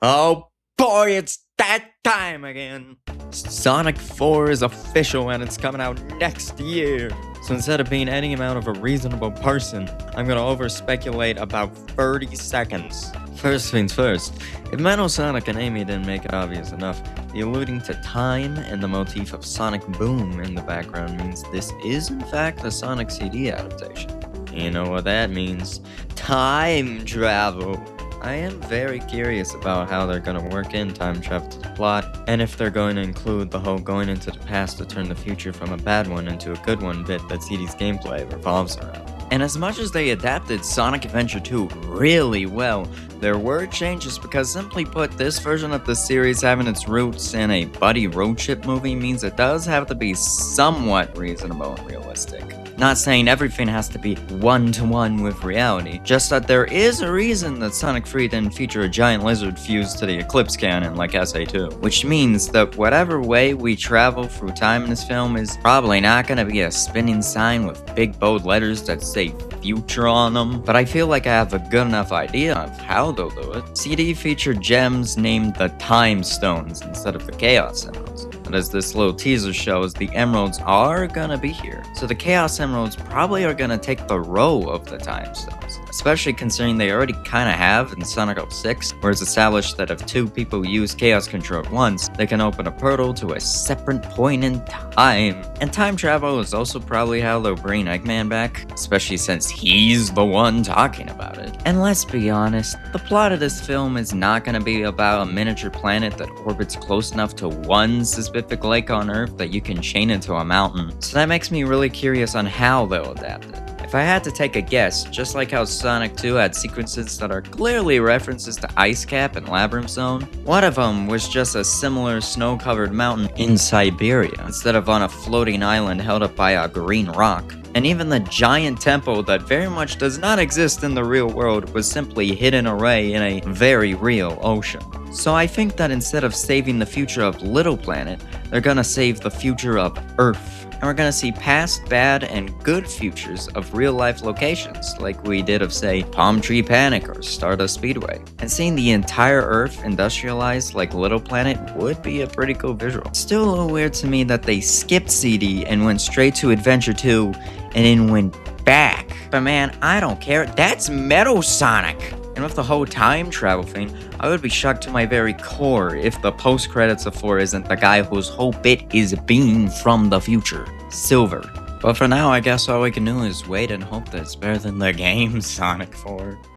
Oh boy, it's that time again! Sonic 4 is official and it's coming out next year. So instead of being any amount of a reasonable person, I'm gonna over-speculate about 30 seconds. First things first, if Metal Sonic and Amy didn't make it obvious enough, the alluding to time and the motif of Sonic Boom in the background means this is in fact a Sonic CD adaptation. You know what that means? Time travel! I am very curious about how they're going to work in time travel to the plot, and if they're going to include the whole going into the past to turn the future from a bad one into a good one bit that CD's gameplay revolves around. And as much as they adapted Sonic Adventure 2 really well, there were changes because simply put, this version of the series having its roots in a buddy road trip movie means it does have to be somewhat reasonable and realistic. Not saying everything has to be one-to-one with reality, just that there is a reason that Sonic 3 didn't feature a giant lizard fused to the Eclipse cannon like SA2. Which means that whatever way we travel through time in this film is probably not gonna be a spinning sign with big bold letters that say future on them, but I feel like I have a good enough idea of how they'll do it. CD featured gems named the Time Stones instead of the Chaos Emeralds. But as this little teaser shows, the emeralds are gonna be here. So the Chaos Emeralds probably are gonna take the role of the Time Stones, especially considering they already kinda have in Sonic 06, where it's established that if two people use Chaos Control at once, they can open a portal to a separate point in time. And time travel is also probably how they'll bring Eggman back, especially since he's the one talking about it. And let's be honest, the plot of this film is not gonna be about a miniature planet that orbits close enough to one specific lake on Earth that you can chain into a mountain. So that makes me really curious on how they'll adapt it. If I had to take a guess, just like how Sonic 2 had sequences that are clearly references to Ice Cap and Labyrinth Zone, one of them was just a similar snow-covered mountain in Siberia, instead of on a floating island held up by a green rock. And even the giant temple that very much does not exist in the real world was simply hidden away in a very real ocean. So I think that instead of saving the future of Little Planet, they're gonna save the future of Earth. And we're gonna see past, bad, and good futures of real-life locations, like we did of, say, Palm Tree Panic or Stardust Speedway. And seeing the entire Earth industrialized like Little Planet would be a pretty cool visual. Still a little weird to me that they skipped CD and went straight to Adventure 2 and then went back. But man, I don't care. That's Metal Sonic! And with the whole time travel thing, I would be shocked to my very core if the post-credits of 4 isn't the guy whose whole bit is being from the future, Silver. But for now, I guess all we can do is wait and hope that it's better than the game Sonic 4.